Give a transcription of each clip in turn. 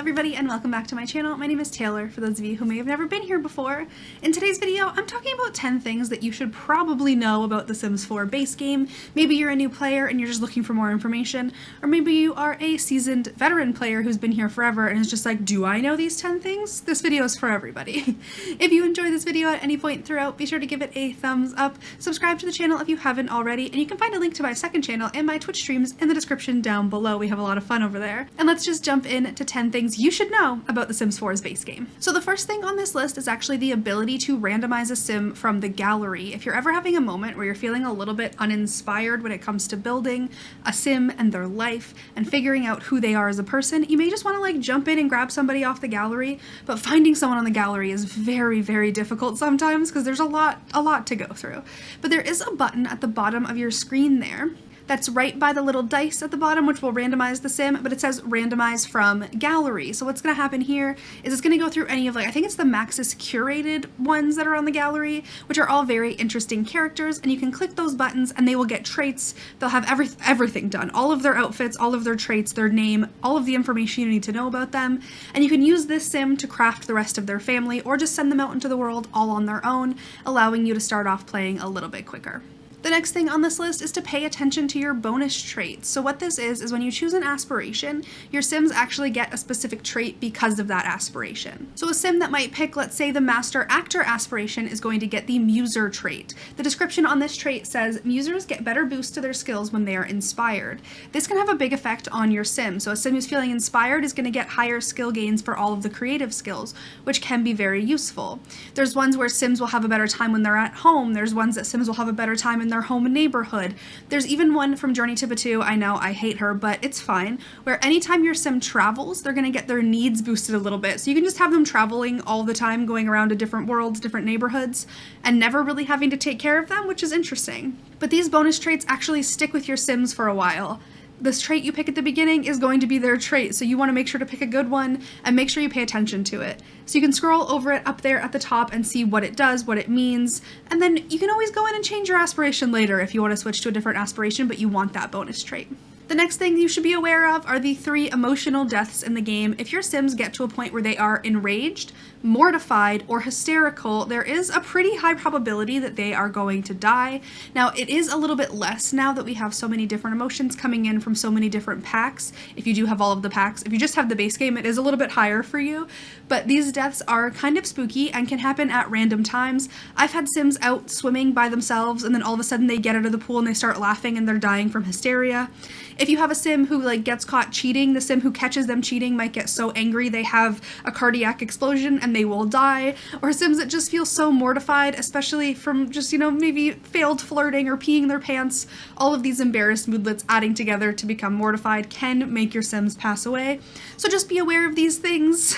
everybody and welcome back to my channel. My name is Taylor, for those of you who may have never been here before. In today's video, I'm talking about 10 things that you should probably know about the Sims 4 base game. Maybe you're a new player and you're just looking for more information, or maybe you are a seasoned veteran player who's been here forever and is just like, do I know these 10 things? This video is for everybody. If you enjoy this video at any point throughout, be sure to give it a thumbs up, subscribe to the channel if you haven't already, and you can find a link to my second channel and my Twitch streams in the description down below. We have a lot of fun over there. And let's just jump in to 10 things you should know about The Sims 4's base game. So the first thing on this list is actually the ability to randomize a sim from the gallery. If you're ever having a moment where you're feeling a little bit uninspired when it comes to building a sim and their life and figuring out who they are as a person, you may just want to like jump in and grab somebody off the gallery, but finding someone on the gallery is very, very difficult sometimes because there's a lot to go through. But there is a button at the bottom of your screen there that's right by the little dice at the bottom, which will randomize the sim, but it says randomize from gallery. So what's gonna happen here is it's gonna go through any of I think it's the Maxis curated ones that are on the gallery, which are all very interesting characters, and you can click those buttons and they will get traits. They'll have everything done. All of their outfits, all of their traits, their name, all of the information you need to know about them. And you can use this sim to craft the rest of their family or just send them out into the world all on their own, allowing you to start off playing a little bit quicker. The next thing on this list is to pay attention to your bonus traits. So what this is when you choose an aspiration, your sims actually get a specific trait because of that aspiration. So a sim that might pick, let's say, the master actor aspiration is going to get the muser trait. The description on this trait says, musers get better boost to their skills when they are inspired. This can have a big effect on your sim. So a sim who's feeling inspired is going to get higher skill gains for all of the creative skills, which can be very useful. There's ones where sims will have a better time when they're at home. There's ones that sims will have a better time in their home neighborhood. There's even one from Journey to Batu, I know I hate her, but it's fine, where anytime your sim travels, they're gonna get their needs boosted a little bit. So you can just have them traveling all the time, going around to different worlds, different neighborhoods, and never really having to take care of them, which is interesting. But these bonus traits actually stick with your sims for a while. This trait you pick at the beginning is going to be their trait, so you want to make sure to pick a good one and make sure you pay attention to it. So you can scroll over it up there at the top and see what it does, what it means, and then you can always go in and change your aspiration later if you want to switch to a different aspiration, but you want that bonus trait. The next thing you should be aware of are the 3 emotional deaths in the game. If your sims get to a point where they are enraged, mortified, or hysterical, there is a pretty high probability that they are going to die. Now, it is a little bit less now that we have so many different emotions coming in from so many different packs. If you do have all of the packs, if you just have the base game, it is a little bit higher for you, but these deaths are kind of spooky and can happen at random times. I've had sims out swimming by themselves and then all of a sudden they get out of the pool and they start laughing and they're dying from hysteria. If you have a sim who gets caught cheating, the sim who catches them cheating might get so angry they have a cardiac explosion and they will die. Or sims that just feel so mortified, especially from just, maybe failed flirting or peeing their pants. All of these embarrassed moodlets adding together to become mortified can make your sims pass away. So just be aware of these things.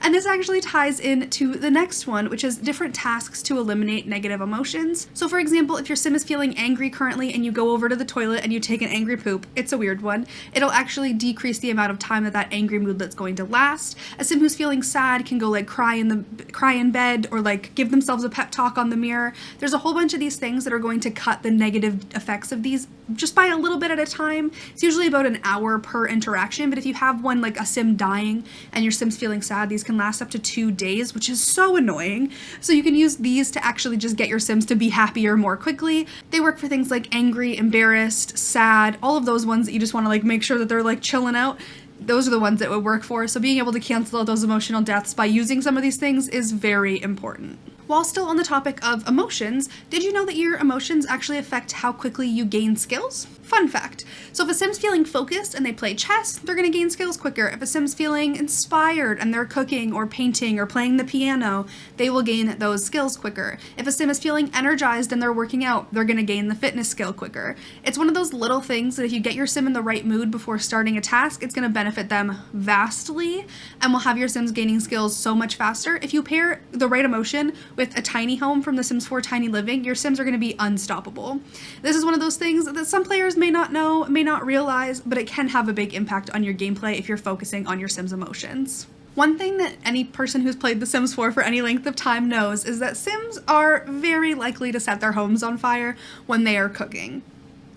And this actually ties into the next one, which is different tasks to eliminate negative emotions. So for example, if your sim is feeling angry currently and you go over to the toilet and you take an angry poop, it's a weird one, it'll actually decrease the amount of time that angry moodlet's going to last. A sim who's feeling sad can go cry in bed or give themselves a pep talk on the mirror. There's a whole bunch of these things that are going to cut the negative effects of these just by a little bit at a time. It's usually about an hour per interaction, but if you have one like a sim dying and your sim's feeling sad, these can last up to 2 days, which is so annoying. So you can use these to actually just get your sims to be happier more quickly. They work for things like angry, embarrassed, sad, all of those ones that you just want to make sure that they're chilling out. Those are the ones that would work for. So being able to cancel out those emotional deaths by using some of these things is very important. While still on the topic of emotions, did you know that your emotions actually affect how quickly you gain skills? Fun fact. So if a sim's feeling focused and they play chess, they're going to gain skills quicker. If a sim's feeling inspired and they're cooking or painting or playing the piano, they will gain those skills quicker. If a sim is feeling energized and they're working out, they're going to gain the fitness skill quicker. It's one of those little things that if you get your sim in the right mood before starting a task, it's going to benefit them vastly and will have your sims gaining skills so much faster. If you pair the right emotion with a tiny home from The Sims 4 Tiny Living, your sims are going to be unstoppable. This is one of those things that some players may not know, may not realize, but it can have a big impact on your gameplay if you're focusing on your sims' emotions. One thing that any person who's played The Sims 4 for any length of time knows is that sims are very likely to set their homes on fire when they are cooking.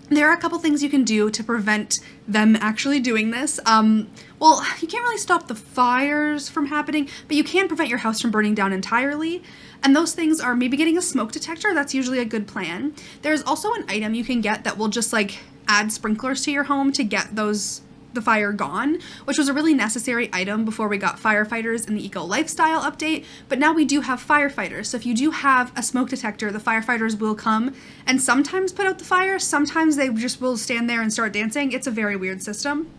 There are a couple things you can do to prevent them actually doing this. Well, you can't really stop the fires from happening, but you can prevent your house from burning down entirely. And those things are maybe getting a smoke detector. That's usually a good plan. There's also an item you can get that will just like add sprinklers to your home to get the fire gone, which was a really necessary item before we got firefighters in the eco lifestyle update, but now we do have firefighters. So if you do have a smoke detector, the firefighters will come and sometimes put out the fire, sometimes they just will stand there and start dancing. It's a very weird system.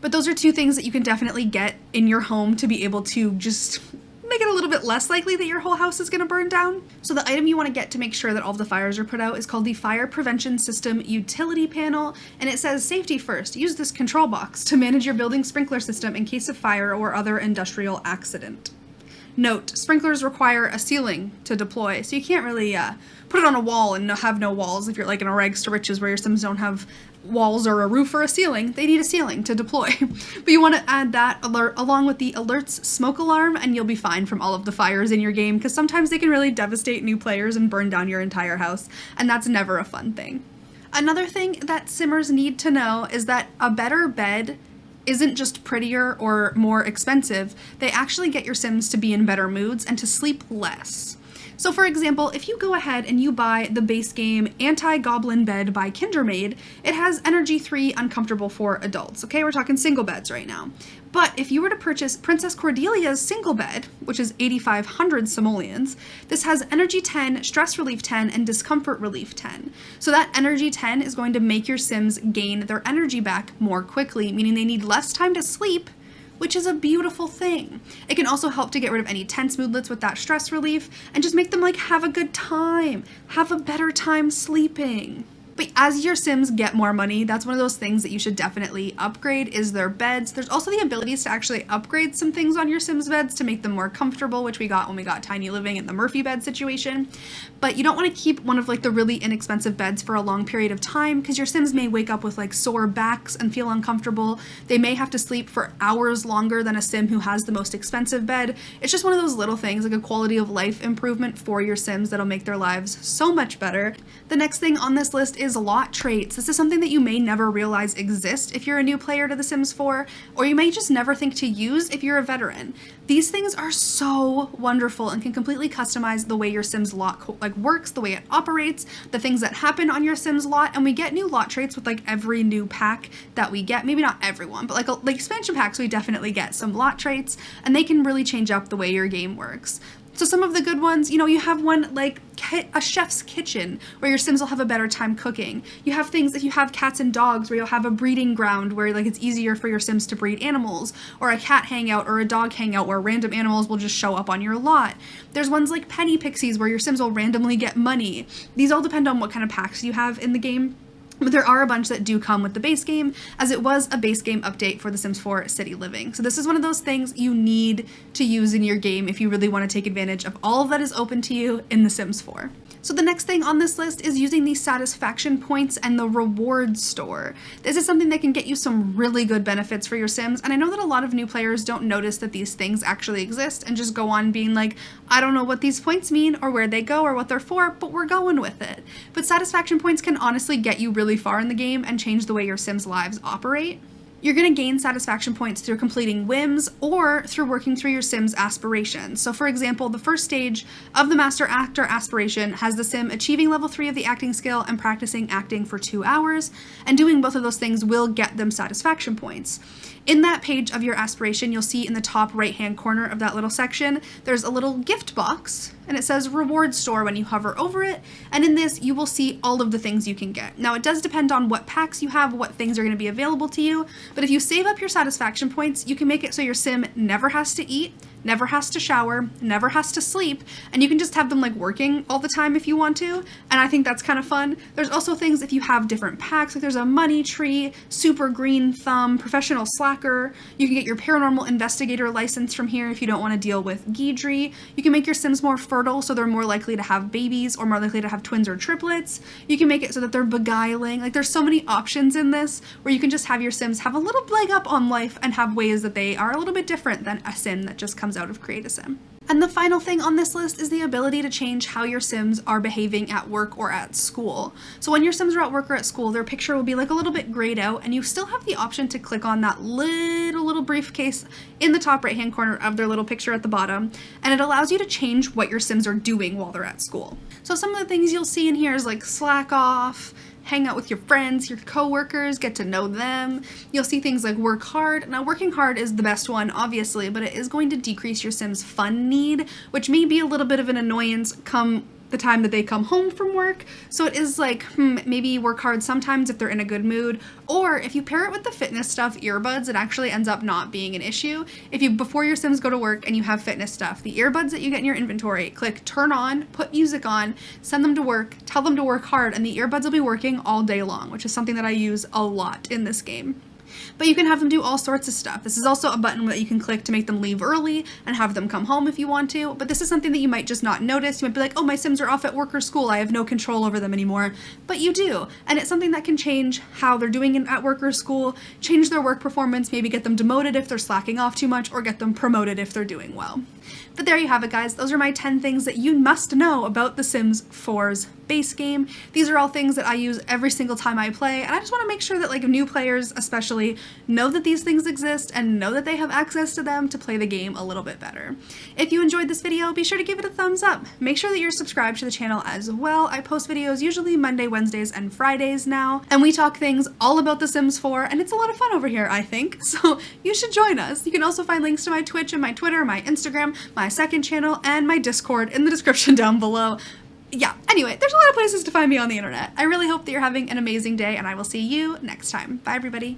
But those are two things that you can definitely get in your home to be able to just make it a little bit less likely that your whole house is going to burn down. So the item you want to get to make sure that all of the fires are put out is called the Fire Prevention System Utility Panel, and it says safety first. Use this control box to manage your building sprinkler system in case of fire or other industrial accident. Note, sprinklers require a ceiling to deploy, so you can't really put it on a wall and have no walls if you're like in a rags to riches where your Sims don't have walls or a roof or a ceiling. They need a ceiling to deploy. But you want to add that alert along with the alerts smoke alarm, and you'll be fine from all of the fires in your game, because sometimes they can really devastate new players and burn down your entire house, and that's never a fun thing. Another thing that Simmers need to know is that a better bed isn't just prettier or more expensive. They actually get your Sims to be in better moods and to sleep less. So for example, if you go ahead and you buy the base game Anti-Goblin Bed by Kindermaid, it has Energy 3 Uncomfortable for Adults. Okay, we're talking single beds right now. But if you were to purchase Princess Cordelia's single bed, which is 8,500 simoleons, this has Energy 10, Stress Relief 10, and Discomfort Relief 10. So that Energy 10 is going to make your Sims gain their energy back more quickly, meaning they need less time to sleep, which is a beautiful thing. It can also help to get rid of any tense moodlets with that stress relief and just make them like have a good time, have a better time sleeping. But as your Sims get more money, that's one of those things that you should definitely upgrade is their beds. There's also the abilities to actually upgrade some things on your Sims beds to make them more comfortable, which we got when we got Tiny Living and the Murphy bed situation. But you don't want to keep one of like the really inexpensive beds for a long period of time, because your Sims may wake up with like sore backs and feel uncomfortable. They may have to sleep for hours longer than a Sim who has the most expensive bed. It's just one of those little things, like a quality of life improvement for your Sims that'll make their lives so much better. The next thing on this list is lot traits. This is something that you may never realize exist if you're a new player to The Sims 4, or you may just never think to use if you're a veteran. These things are so wonderful and can completely customize the way your Sims lot works, the way it operates, the things that happen on your Sims lot, and we get new lot traits with like every new pack that we get. Maybe not everyone, but like expansion packs, we definitely get some lot traits, and they can really change up the way your game works. So some of the good ones, you know, you have one like a chef's kitchen where your Sims will have a better time cooking. You have things, if you have cats and dogs, where you'll have a breeding ground where like it's easier for your Sims to breed animals, or a cat hangout or a dog hangout where random animals will just show up on your lot. There's ones like penny pixies where your Sims will randomly get money. These all depend on what kind of packs you have in the game. But there are a bunch that do come with the base game, as it was a base game update for The Sims 4 City Living. So this is one of those things you need to use in your game if you really want to take advantage of all that is open to you in The Sims 4. So the next thing on this list is using the satisfaction points and the reward store. This is something that can get you some really good benefits for your Sims, and I know that a lot of new players don't notice that these things actually exist and just go on being like, I don't know what these points mean or where they go or what they're for, but we're going with it. But satisfaction points can honestly get you really far in the game and change the way your Sims' lives operate. You're going to gain satisfaction points through completing whims or through working through your Sim's aspirations. So for example, the first stage of the Master Actor aspiration has the Sim achieving level 3 of the acting skill and practicing acting for 2 hours, and doing both of those things will get them satisfaction points. In that page of your aspiration, you'll see in the top right-hand corner of that little section, there's a little gift box, and it says reward store when you hover over it, and in this you will see all of the things you can get. Now it does depend on what packs you have, what things are going to be available to you, but if you save up your satisfaction points, you can make it so your Sim never has to eat, never has to shower, never has to sleep, and you can just have them like working all the time if you want to, and I think that's kind of fun. There's also things if you have different packs, like there's a money tree, super green thumb, professional slacker. You can get your paranormal investigator license from here if you don't want to deal with Guidry. You can make your Sims more fertile so they're more likely to have babies or more likely to have twins or triplets. You can make it so that they're beguiling. Like there's so many options in this where you can just have your Sims have a little leg up on life and have ways that they are a little bit different than a Sim that just comes out of Create a Sim. And the final thing on this list is the ability to change how your Sims are behaving at work or at school. So when your Sims are at work or at school, their picture will be like a little bit grayed out, and you still have the option to click on that little briefcase in the top right hand corner of their little picture at the bottom, and it allows you to change what your Sims are doing while they're at school. So some of the things you'll see in here is like slack off, hang out with your friends, your coworkers, get to know them. You'll see things like work hard. Now, working hard is the best one, obviously, but it is going to decrease your Sim's fun need, which may be a little bit of an annoyance come the time that they come home from work. So it is like, maybe work hard sometimes if they're in a good mood, or if you pair it with the fitness stuff, earbuds, it actually ends up not being an issue. If you, before your Sims go to work and you have fitness stuff, the earbuds that you get in your inventory, click turn on, put music on, send them to work, tell them to work hard, and the earbuds will be working all day long, which is something that I use a lot in this game. But you can have them do all sorts of stuff. This is also a button that you can click to make them leave early and have them come home if you want to, but this is something that you might just not notice. You might be like, oh, my Sims are off at work or school, I have no control over them anymore, but you do. And it's something that can change how they're doing at work or school, change their work performance, maybe get them demoted if they're slacking off too much, or get them promoted if they're doing well. But there you have it, guys. Those are my 10 things that you must know about The Sims 4's base game. These are all things that I use every single time I play, and I just want to make sure that like new players especially know that these things exist and know that they have access to them to play the game a little bit better. If you enjoyed this video, be sure to give it a thumbs up. Make sure that you're subscribed to the channel as well. I post videos usually Monday, Wednesdays, and Fridays now, and we talk things all about The Sims 4, and it's a lot of fun over here, I think, so you should join us. You can also find links to my Twitch and my Twitter, my Instagram, my second channel, and my Discord in the description down below. Yeah, anyway, there's a lot of places to find me on the internet. I really hope that you're having an amazing day, and I will see you next time. Bye, everybody.